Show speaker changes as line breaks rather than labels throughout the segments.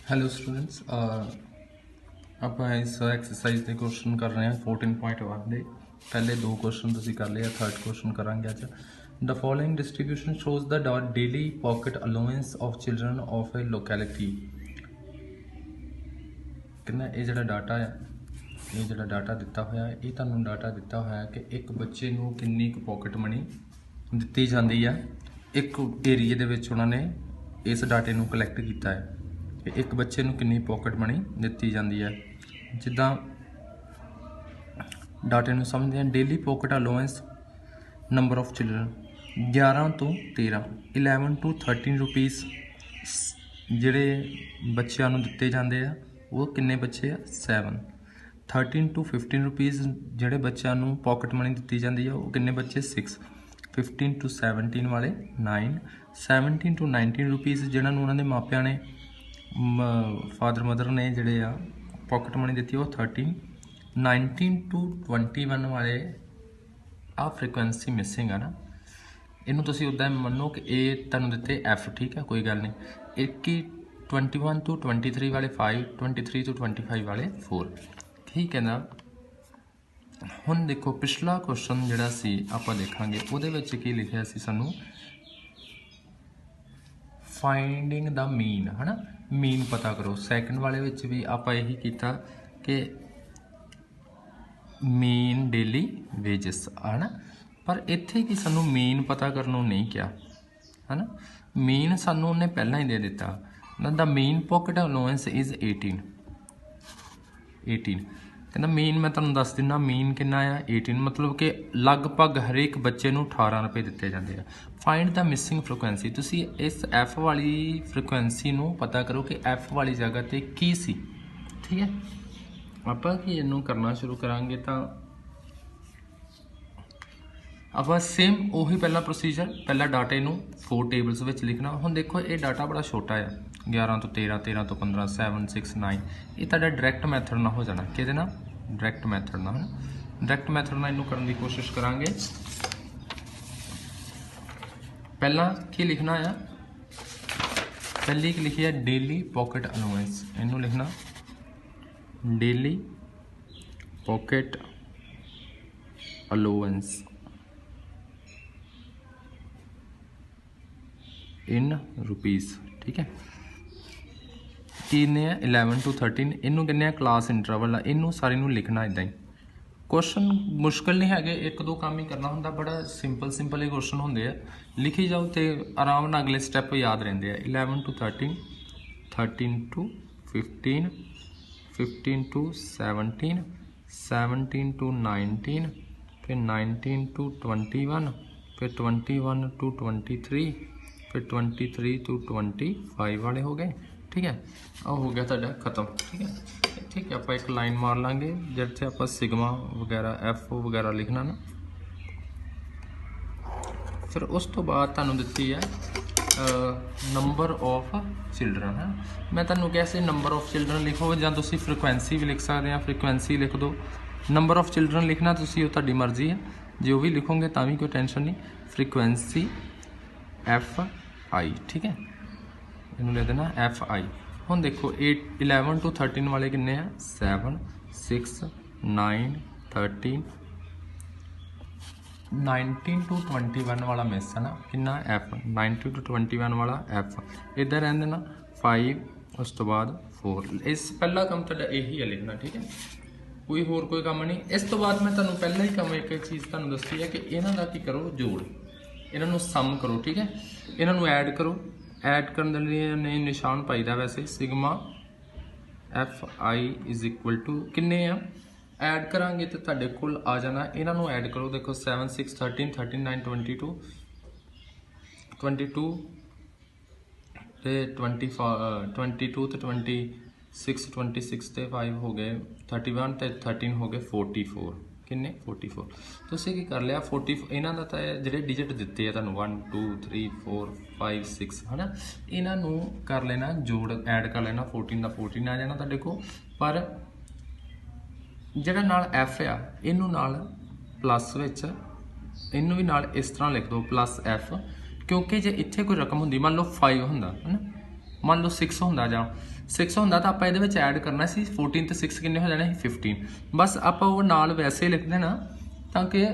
Hello students आप इस exercise के क्वेश्चन कर रहे हैं 14.1 के पहले दो क्वेश्चन तुसीं कर लिया थर्ड क्वेश्चन करांगे अज the following distribution shows the daily pocket allowance of children of a locality कहना ये जो डाटा है ये जो डाटा दिता होया ये तुहानूं डाटा दिता होया कि एक बच्चे नूं किन्नी क पॉकेट मनी दित्ती जाती है एक एरिए दे विच उन्होंने इस डाटे नूं कलैक्ट किया है एक बच्चे नूं किन्नी पॉकेट मनी दित्ती जाती है जिद्दां डाटे नूं समझदे हैं daily pocket allowance number of children 11 तो 13 11 to 13 रुपीज़ जिहड़े बच्चों नूं दित्ते जांदे आ वो किन्ने बच्चे आ 7 13 to 15 रुपीज़ जिहड़े बच्चों नूं पॉकेट मनी दित्ती जांदी है वो किन्ने बच्चे 6 15 to 17 वाले 9 17 to 19 रुपीज़ जिन्हां नूं उन्हां दे मापिਆਂ ने फादर मदर ने जिहड़े आ पॉकेट मनी दी वो 13 19 to 21 वाले आ फ्रीकुएंसी मिसिंग है ना इनू तुसीं उदा मनो कि ये तुहानूं दिते एफ ठीक है कोई गल नहीं एक ही 21 to 23 वाले 5 23 to 25 वाले 4 ठीक है ना। हुण देखो पिछला क्वेश्चन जिहड़ा सी आपां देखांगे उहदे विच की लिखिया सी सानूं फाइंडिंग द मीन है ना मीन पता करो सैकेंड वाले विच भी आप यही किया कि मीन डेली वेजिस है ना पर इत्थे कि सानू मीन पता करनों नहीं क्या है ना मीन सानू उन्हें पहला ही दे दिता the mean pocket allowance is 18 कहना मीन मैं तुहानूं दस दिना मीन कितना आ 18 मतलब कि लगभग हरेक बच्चे नूं 18 रुपए दिते जाते हैं। फाइंड द मिसिंग फ्रीकुएंसी तुसी इस एफ वाली फ्रीकुएंसी नूं पता करो कि एफ वाली जगह ते की सी ठीक है। आपां कि इनू करना शुरू करांगे तो आपां सेम उही पहला प्रोसीजर पहला डाटे नूं 4 टेबल्स विच लिखना। हुण देखो ये डाटा बड़ा छोटा है 11 तो 13 13 तो 15 7 6 9 ये तुहाडा डायरैक्ट मैथड ना हो जाना किहदे नाल डायरैक्ट मैथड ना है डायरैक्ट मैथड नाल इनू करन दी कोशिश करांगे। पहला की लिखना है पहली की लिखी है डेली पॉकेट अलाउंस इनू लिखना daily pocket allowance in rupees ठीक है किन्ने 11 to 13 इनू किन्ने क्लास इंटरवल आ इनू सारी नू लिखना इदां ही क्वेश्चन मुश्किल नहीं है एक दो काम ही करना होंदा बड़ा सिंपल ही क्वेश्चन होंदे आ लिखी जाओ तो आराम नाल अगले स्टैप याद रहिंदे आ 11 to 13 13 to 15 15 to 17 17 to 19 फिर 19 to 21 फिर 21 to 23 फिर 23 to 25 वाले हो गए ठीक है और हो गया तुहाडा खत्म ठीक है आप एक लाइन मार लांगे जिथे आप सिग्मा वगैरह एफ वगैरह लिखना ना फिर उस तो बाद तुहानूं दित्ती है नंबर ऑफ चिल्ड्रन है मैं तुहानूं कहा सी नंबर ऑफ चिल्ड्रन लिखो जां तुसीं फ्रीकुएंसी भी लिख सकते हैं फ्रीकुएंसी लिख दो नंबर ऑफ चिल्ड्रन लिखना तुसीं वो तुहाडी मर्जी है जो भी लिखोगे तो भी कोई टेंशन नहीं फ्रीकुएंसी एफ आई ठीक है इनू लिख देना एफ आई। हुण देखो 11 to 13 वाले किन्ने हैं 7 6 9 13 19 to 21 वाला मिस है ना किन्ना एफ 19 to 21 वाला एफ इधर रहने देना 5 उस तो बाद 4 इस पहला काम तुहाडा यही है लिखना ठीक है कोई होर कोई काम नहीं। इस तो बाद मैं तुहानूं पहला ही काम एक चीज़ तुहानूं दस्सी है कि इन्हां दा की करो जोड़ इन्हां नूं सम करो ठीक है इन्हां नूं ऐड करो ऐड करने लिए निशान पाईदा वैसे sigma F I is equal to किन्ने आ ऐड करांगे तो तुहाडे कोल आ जाना इन्हां ऐड करो देखो 7 6 13 39 22 22 ते 22 तो 26 26 ते 5 हो गए 31 ते 13 हो गए 44 किन्ने 44 तुसीं की कर लिया 40 इन्हां दा तां जिहड़े डिजिट दित्ते आ तुहानूं 1 2 3 4 5 6 है ना इन्हां नूं कर लेना जोड़ ऐड कर लेना 14 का 14 आ जाना तुहाडे कोल पर जिहड़ा नाल एफ आ इनू नाल प्लस विच इनू भी नाल इस तरह लिख दो प्लस एफ क्योंकि जे इत्थे कोई रकम हुंदी मान लो 5 हुंदा है ना मान लो 6 ਹੁੰਦਾ ਜਾਂ 6 ਹੁੰਦਾ ਤਾਂ ਆਪਾਂ ਇਹਦੇ ਵਿੱਚ ਐਡ ਕਰਨਾ ਸੀ 14 ਤੇ 6 ਕਿੰਨੇ ਹੋ ਜਾਣੇ ਸੀ 15 ਬਸ ਆਪਾਂ ਉਹ ਨਾਲ ਵੈਸੇ ਲਿਖ ਦੇਣਾ ਤਾਂ ਕਿ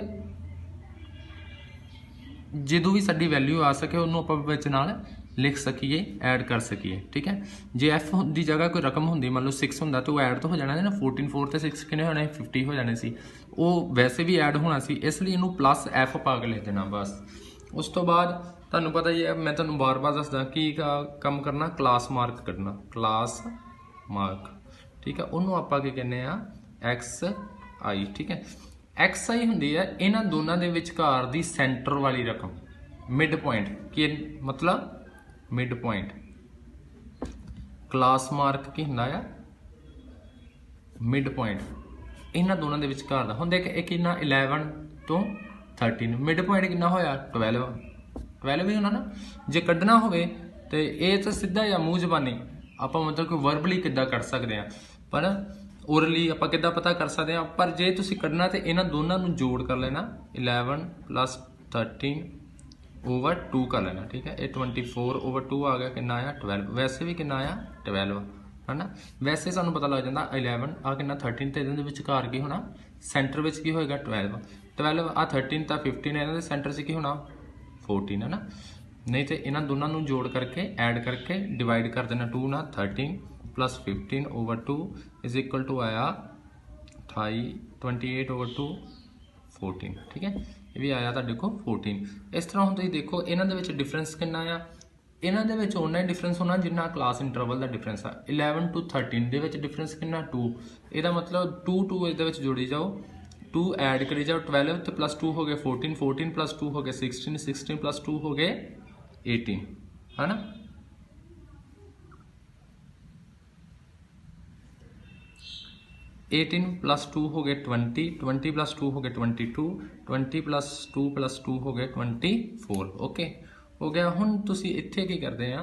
ਜਦੋਂ ਵੀ ਸਾਡੀ ਵੈਲਿਊ ਆ ਸਕੇ ਉਹਨੂੰ ਆਪਾਂ ਵਿੱਚ ਨਾਲ ਲਿਖ ਸਕੀਏ ਐਡ ਕਰ ਸਕੀਏ ਠੀਕ ਹੈ ਜੇ ਐਫ ਦੀ ਜਗ੍ਹਾ ਕੋਈ ਰਕਮ ਹੁੰਦੀ ਮੰਨ ਲਓ 6 ਹੁੰਦਾ ਤਾਂ ਉਹ ਐਡ ਤਾਂ ਹੋ ਜਾਣਾ ਸੀ ਨਾ 14 4 ਤੇ 6 ਕਿੰਨੇ ਹੋਣੇ 50 ਹੋ ਜਾਣੇ ਸੀ ਉਹ ਵੈਸੇ ਵੀ ਐਡ ਹੋਣਾ ਸੀ ਇਸ ਲਈ ਇਹਨੂੰ ਪਲੱਸ ਐਫ ਪਾ ਕੇ ਲਿਖ ਦੇਣਾ ਬਸ ਉਸ ਤੋਂ ਬਾਅਦ ਤੁਹਾਨੂੰ ਪਤਾ ਹੀ ਹੈ ਮੈਂ ਤੁਹਾਨੂੰ ਬਾਰ-ਬਾਰ ਦੱਸਦਾ ਕੀ ਕੰਮ ਕਰਨਾ ਕਲਾਸ ਮਾਰਕ ਕੱਢਣਾ ਕਲਾਸ ਮਾਰਕ ਠੀਕ ਹੈ ਉਹਨੂੰ ਆਪਾਂ ਕੀ ਕਹਿੰਦੇ ਆ ਐਕਸ ਆਈ ਠੀਕ ਹੈ ਐਕਸ ਆਈ ਹੁੰਦੀ ਹੈ ਇਹਨਾਂ ਦੋਨਾਂ ਦੇ ਵਿਚਕਾਰ ਦੀ ਸੈਂਟਰ ਵਾਲੀ ਰਕਮ ਮਿਡ ਪੁਆਇੰਟ ਕੀ ਮਤਲਬ ਮਿਡ ਪੁਆਇੰਟ ਕਲਾਸ ਮਾਰਕ ਕੀ ਹੁੰਦਾ ਆ ਮਿਡ ਪੁਆਇੰਟ ਇਹਨਾਂ ਦੋਨਾਂ ਦੇ ਵਿਚਕਾਰ ਦਾ ਹੁਣ ਦੇਖ ਇਹ ਕਿੰਨਾ 11 ਤੋਂ 13 ਮਿਡ ਪੁਆਇੰਟ ਕਿੰਨਾ ਹੋਇਆ 12 ਵੀ ਹੋਣਾ ਨਾ ਜੇ ਕੱਢਣਾ ਹੋਵੇ ਤੇ ਇਹ ਤਾਂ ਸਿੱਧਾ ਜਾਂ ਮੂੰਹ ਜ਼ਬਾਨੀ ਆਪਾਂ ਮਤਲਬ ਕਿ ਵਰਬਲੀ ਕਿੱਦਾਂ ਕੱਢ ਸਕਦੇ ਆ ਪਰ ਓਰਲੀ ਆਪਾਂ ਕਿੱਦਾਂ ਪਤਾ ਕਰ ਸਕਦੇ ਆ ਪਰ ਜੇ ਤੁਸੀਂ ਕੱਢਣਾ ਤੇ ਇਹਨਾਂ ਦੋਨਾਂ ਨੂੰ ਜੋੜ ਕਰ ਲੈਣਾ 11 plus 13 over 2 ਕਰ ਲੈਣਾ ਠੀਕ ਹੈ ਇਹ 24 over 2 ਆ ਗਿਆ ਕਿੰਨਾ ਆਇਆ 12 ਵੈਸੇ ਵੀ ਕਿੰਨਾ ਆਇਆ 12 है ना वैसे सानू पता लग जाता 11 आ कितना 13 तो इहदे विचकार की होना सेंटर विच की होएगा 12 आ 13 तो 15 इहदे सेंटर से की होना 14 है ना नहीं तो इन्हां दोनों नू जोड़ करके ऐड करके डिवाइड कर देना 2 ना 13 plus 15 over 2 is equal to आया 28 over 2 14 ठीक है ये भी आया तुहाडे को 14 इस तरह हुण तुसीं देखो इन्हां दे विच डिफरेंस कितना आ इन्हां दे विच उन्ना ही डिफरेंस होना जिन्ना क्लास इंटरवल का डिफरेंस आ 11 to 13 दे विच डिफरेंस कितना 2 इहदा मतलब 2 इहदे विच जोड़ी जाओ 2 ऐड करी जाओ 12 तो प्लस 2 हो गए 14 14 प्लस 2 हो गए 16 16 प्लस 2 हो गए 18 है ना 18 प्लस 2 हो गए 20 20 प्लस 2 हो गए 22 20 प्लस 2 हो गए 24 ओके हो गया हुण तुसी इत्थे की करदे आ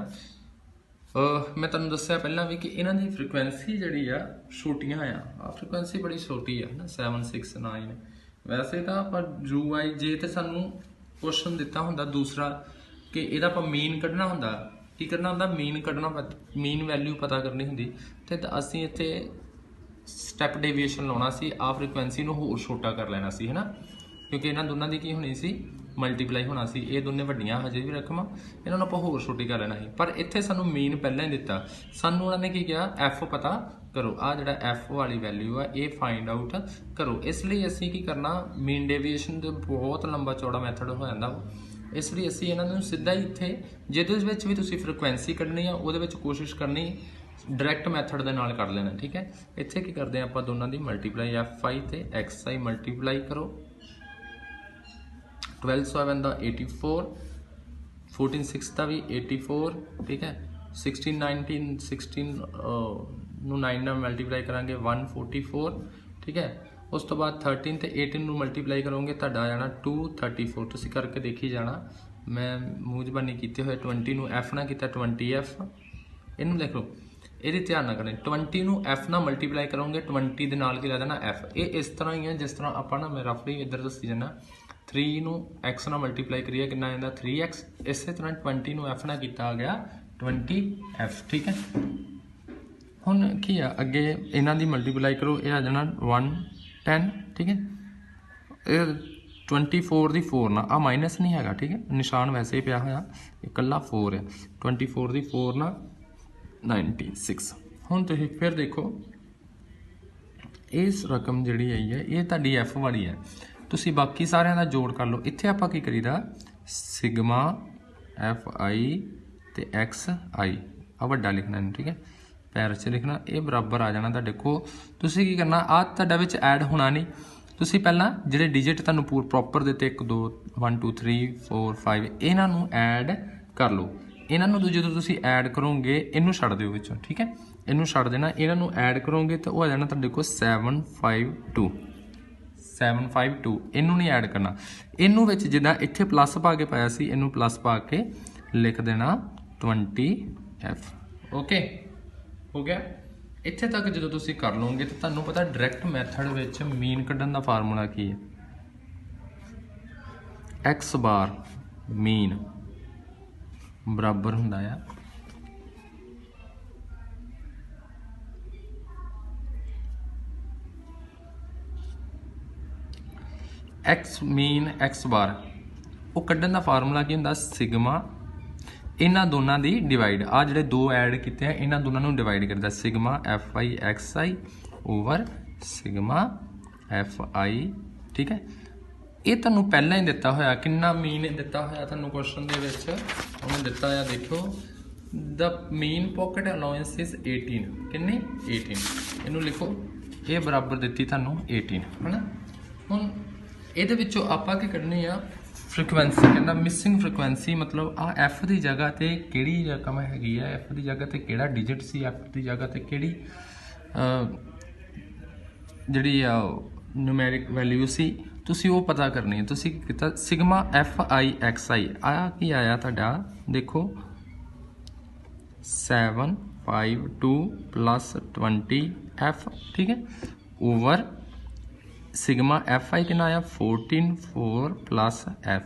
मैं तुहानूं दस्सिया पहलां भी कि इन्हां दी फ्रीक्वेंसी जिहड़ी आ छोटियां आ फ्रीक्वेंसी बड़ी छोटी है ना 7 6 9 वैसे तो पर जू आई जे ते सानूं क्वेश्चन दिता हुंदा दूसरा कि इहदा आपां मीन कढना हुंदा की करना हुंदा मीन कढना मीन वैल्यू पता करनी हुंदी ते असीं इत्थे स्टैप डेविएशन लाउणा सी आ फ्रीक्वेंसी नूं होर छोटा कर लेना सी है ना क्योंकि इन्हां दोनों की की होनी सी मल्टीप्लाई होना सी ये दोनों वड्डियां हजे भी रकम इन्हां नूं आपां होर छोटी कर लेना सी पर इत्थे सानूं मीन पहलां ही दिता सानूं उन्हां ने की कहा एफ पता करो आ जिहड़ा एफ वाली वैल्यू है ये फाइंड आउट करो इसलिए असीं की करना मीन डेविएशन दे बहुत लंबा चौड़ा मैथड हो जांदा इसलिए असीं इन्हां नूं सीधा ही इत्थे जिहदे विच भी तुसीं फ्रीक्वेंसी कढनी आ उहदे विच कोशिश करनी डायरैक्ट मैथड दे नाल कर लेना ठीक है इत्थे की करदे आपां दोनों दी मल्टीप्लाई एफ आई ते एक्स आई मल्टीप्लाई करो 12 7 ਦਾ 84 14 6 ਦਾ भी 84 ठीक है 16 19 16 ਨੂੰ 9 ਨਾਲ ਮਲਟੀਪਲਾਈ ਕਰਾਂਗੇ 144 ठीक है ਉਸ ਤੋਂ ਬਾਅਦ 13 ਤੇ 18 ਨੂੰ ਮਲਟੀਪਲਾਈ ਕਰੋਗੇ ਤੁਹਾਡਾ ਆ ਜਾਣਾ 234 ਤੁਸੀਂ ਕਰਕੇ ਦੇਖੀ ਜਾਣਾ ਮੈਂ ਮੂੰਹ ਜ਼ਬਾਨੀ ਕੀਤੇ ਹੋਏ 20 ਨੂੰ f ਨਾਲ ਕੀਤਾ 20f ਇਹਨੂੰ ਦੇਖ ਲਓ ਇਹਦੀ ਧਿਆਨ ਨਾਲ ਕਰਨੀ 20 ਨੂੰ f ਨਾਲ ਮਲਟੀਪਲਾਈ ਕਰੋਗੇ 20 ਦੇ ਨਾਲ ਕੀ ਲਾ ਦੇਣਾ f ਇਹ ਇਸ ਤਰ੍ਹਾਂ ਹੀ ਹੈ ਜਿਸ ਤਰ੍ਹਾਂ ਆਪਾਂ ਨਾ ਮੈਂ ਰਫਲੀ ਇੱਧਰ ਦੱਸੀ ਜਾਣਾ 3 ਨੂੰ x ਨਾਲ ਮਲਟੀਪਲਾਈ ਕਰੀਏ ਕਿੰਨਾ ਆ ਜਾਂਦਾ 3x ਇਸੇ ਤਰ੍ਹਾਂ 20 ਨੂੰ f ਨਾਲ ਕੀਤਾ ਆ ਗਿਆ 20f ਠੀਕ ਹੈ ਹੁਣ ਕੀ ਆ ਅੱਗੇ ਇਹਨਾਂ ਦੀ ਮਲਟੀਪਲਾਈ ਕਰੋ ਇਹ ਆ ਜਾਣਾ 110 ਠੀਕ ਹੈ ਇਹ 24 ਦੀ 4 ਨਾਲ ਆ ਮਾਈਨਸ ਨਹੀਂ ਹੈਗਾ ਠੀਕ ਹੈ ਨਿਸ਼ਾਨ ਵੈਸੇ ਹੀ ਪਿਆ ਹੋਇਆ ਇਕੱਲਾ 4 ਹੈ 24 ਦੀ 4 ਨਾਲ 96 ਹੁਣ ਤੁਸੀਂ ਫਿਰ ਦੇਖੋ ਇਸ ਰਕਮ ਜਿਹੜੀ ਆਈ ਹੈ ਇਹ ਤੁਹਾਡੀ f ਵਾਲੀ ਹੈ ਤੁਸੀਂ ਬਾਕੀ ਸਾਰਿਆਂ ਦਾ ਜੋੜ ਕਰ ਲਓ ਇੱਥੇ ਆਪਾਂ ਕੀ ਕਰੀਦਾ ਸਿਗਮਾ ਐਫ ਆਈ ਤੇ ਐਕਸ ਆਈ ਆ ਵੱਡਾ ਲਿਖਣਾ ਨਹੀਂ ਠੀਕ ਹੈ ਪੈਰ 'ਚ ਲਿਖਣਾ ਇਹ ਬਰਾਬਰ ਆ ਜਾਣਾ ਤੁਹਾਡੇ ਕੋਲ ਤੁਸੀਂ ਕੀ ਕਰਨਾ ਆ ਤੁਹਾਡਾ ਵਿੱਚ ਐਡ ਹੋਣਾ ਨਹੀਂ ਤੁਸੀਂ ਪਹਿਲਾਂ ਜਿਹੜੇ ਡਿਜਿਟ ਤੁਹਾਨੂੰ ਪ੍ਰੋਪਰ ਦਿੱਤੇ 1 2 1 2 3 4 5 ਇਹਨਾਂ ਨੂੰ ਐਡ ਕਰ ਲਓ ਇਹਨਾਂ ਨੂੰ ਜਦੋਂ ਤੁਸੀਂ ਐਡ ਕਰੋਗੇ ਇਹਨੂੰ ਛੱਡ ਦਿਓ ਵਿੱਚੋਂ ਠੀਕ ਹੈ ਇਹਨੂੰ ਛੱਡ ਦੇਣਾ ਇਹਨਾਂ ਨੂੰ ਐਡ ਕਰੋਗੇ ਤਾਂ ਉਹ ਆ ਜਾਣਾ ਤੁਹਾਡੇ ਕੋਲ 752 752 ਇਹਨੂੰ ਨਹੀਂ ਐਡ ਕਰਨਾ ਇਹਨੂੰ ਵਿੱਚ ਜਿੱਦਾਂ ਇੱਥੇ ਪਲੱਸ ਪਾ ਕੇ ਪਾਇਆ ਸੀ ਇਹਨੂੰ ਪਲੱਸ ਪਾ ਕੇ ਲਿਖ ਦੇਣਾ 20f ਓਕੇ ਹੋ ਗਿਆ ਇੱਥੇ ਤੱਕ ਜਦੋਂ ਤੁਸੀਂ ਕਰ ਲਓਗੇ ਤਾਂ ਤੁਹਾਨੂੰ ਪਤਾ ਡਾਇਰੈਕਟ ਮੈਥਡ ਵਿੱਚ ਮੀਨ ਕੱਢਣ ਦਾ ਫਾਰਮੂਲਾ ਕੀ ਹੈ x ਬਾਰ ਮੀਨ ਬਰਾਬਰ ਹੁੰਦਾ ਆ एक्स मीन एक्स बार वो कड्ढण दा फार्मूला की हुंदा सिग्मा इन्हां दोनों की डिवाइड आ जिहड़े दो ऐड किते हैं इन्हां दोनों नूं डिवाइड करदा सिग्मा एफ आई एक्स आई ओवर सिग्मा एफ आई। ठीक है ये तुहानूं पहलां ही दिता होया किन्ना मीन दिता होया तुहानूं क्वेश्चन दे विच उहने दिता होया देखो the mean pocket allowance is 18 किन्नी 18 इनू लिखो ये बराबर दिती तुहानूं 18 है ना। हुण इहदे विचों आपां की कढनी आ फ्रीकुएंसी कहना मिसिंग फ्रीकुएंसी मतलब आ एफ की जगह ते किहड़ी रकम हैगी है एफ की जगह ते किहड़ा डिजिट सी एफ की जगह ते किहड़ी जिहड़ी न्यूमेरिक वैल्यू सी तुसी वो पता करनी है। तुसी किता सिग्मा एफ आई एक्स आई आया की आया तुहाडा देखो 752 प्लस 20 एफ। ठीक है ओवर सिग्मा एफ आई कितना आया 14 4 प्लस एफ।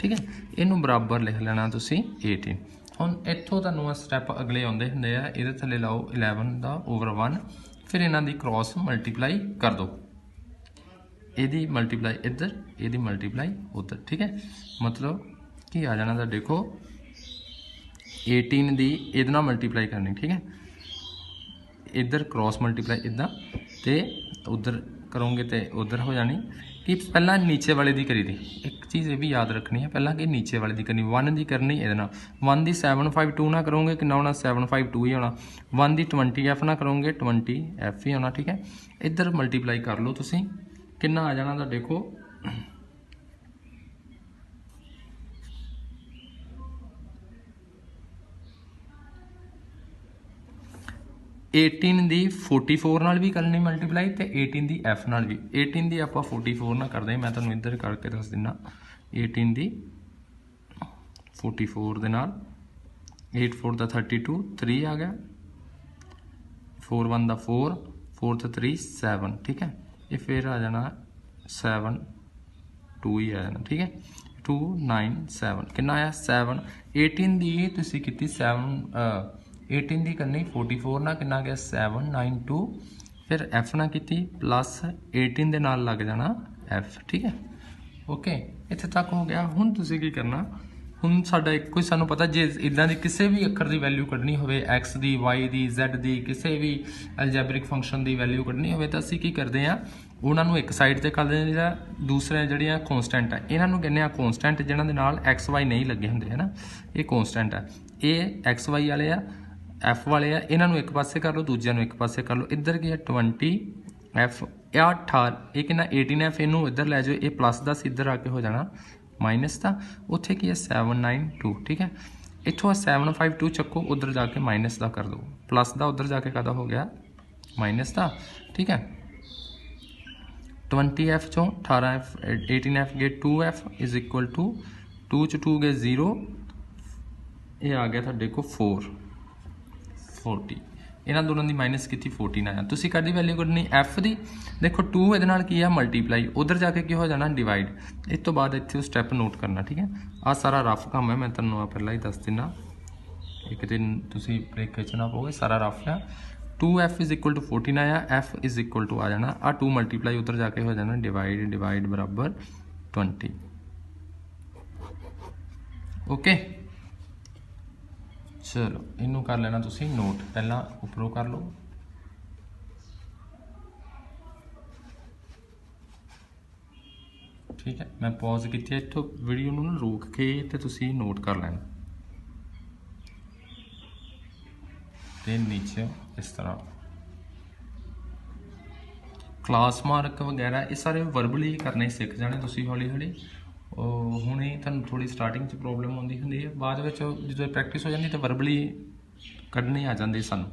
ठीक है इनू बराबर लिख लेना तुसी 18। हुण इत्थों तुहानूं स्टैप अगले आउंदे हुंदे आ इहदे थल्ले लाओ 11 दा ओवर 1 फिर इन्हां दी क्रॉस मल्टीप्लाई कर दो इहदी मल्टीप्लाई इधर इहदी मल्टीप्लाई उधर। ठीक है मतलब कि आ जाना तुहाडे देखो 18 दी इहदे नाल मल्टीप्लाई करनी। ठीक है इधर क्रॉस मल्टीप्लाई इदा तो उधर करोगे तो उधर हो जानी कि पहला नीचे वाले दी करी दी एक चीज़ ये भी याद रखनी है पहला कि नीचे वाले दी करनी 1 दी करनी ये 1 दी 752 ना करोगे कि होना 752 ही होना 1 दी 20 एफ ना करोगे 20 एफ ही होना। ठीक है इधर मल्टीप्लाई कर लो तुसी कितना आ जाना तो देखो 18 दी 44 नाल भी करनी मल्टीप्लाई तो 18 दी एफ नाल भी 18 दी आप 44 ना करते मैं तुहानूं इधर करके दस दिना 18 दी 44 दे नाल 8 4 दा 32 3 आ गया 4 1 दा 4 4 तो 3 7। ठीक है ये फिर आ जाना 7 2 ही आ जाना। ठीक है 2 9 7 कितना आया 7 18 दी तुसी कीती 7 18 दी करनी 44 ना कितना गया 792 फिर एफ ना की प्लस 18 दे नाल लग जाना एफ। ठीक है ओके इत्थे तक हो गया। हुण तुसी की करना हुण साडा एक कोई सानू पता जे इदां दी किसी भी अखर दी वैल्यू कढनी होवे एक्स दी वाई दी जैड दी किसी भी अलजैबरिक फंक्शन दी वैल्यू कढनी होवे तां असीं की करदे आ उन्हां नूं एक साइड ते कर दिंदे आ दूसरे जिहड़ियां कॉन्स्टेंट है इन्हां नूं कहने आ कॉन्स्टेंट जिन्हां दे नाल एक्स वाई नहीं लगे हुंदे है ना ये कॉन्स्टेंट है ये एक्स वाई वाले आ एफ वाले आ इन्हां नूं एक पासे कर लो दूजिਆਂ ਨੂੰ एक पासे कर लो इधर की है 20 एफ या 18 ये कितना 18 एफ इनू इधर लै जाओ ये प्लस 10 इधर आके हो जाना माइनस का उत्थे की है 792। ठीक है इत्थों 752 चक्को उधर जाके माइनस का कर दो प्लस का उधर जाके कदा हो गया माइनस का। ठीक है 20 एफ चों 18 एफ 18 एफ गए 2 एफ इज इक्वल टू 2 च 2 गए 0 ये आ गया था देखो 4 40 इन्हां दोनों की माइनस की 14 आया तुसी कदी वैल्यू कढनी एफ की देखो 2 ये नाल की है मल्टीप्लाई उधर जाके की हो जाना डिवाइड इस तो बाद इत्थे स्टैप नोट करना। ठीक है आ सारा रफ काम है मैं तुहानूं पहला ही दस दिना एक दिन तुसी ब्रेक च ना पाओगे सारा रफ है 2 एफ इज इक्वल टू 14 आया एफ इज इक्वल टू आ जाना आ 2 मल्टीप्लाई उधर जाके हो जाना डिवाइड डिवाइड बराबर 20। ओके चलो इनू कर लेना तुसी नोट पहला उपरों कर लो ठीक है मैं पॉज की इतों वीडियो नूं रोक के ते तुसी नोट कर लेना ते नीचे इस तरह क्लास मार्क वगैरह ये सारे वर्बली करने सीख जाने तुसी हौली हौली हुणे तुहानूं थोड़ी स्टार्टिंग च प्रॉब्लम आउंदी हुंदी है बाद विच जो प्रैक्टिस हो जाती तो वर्बली कढनी आ जाती सानूं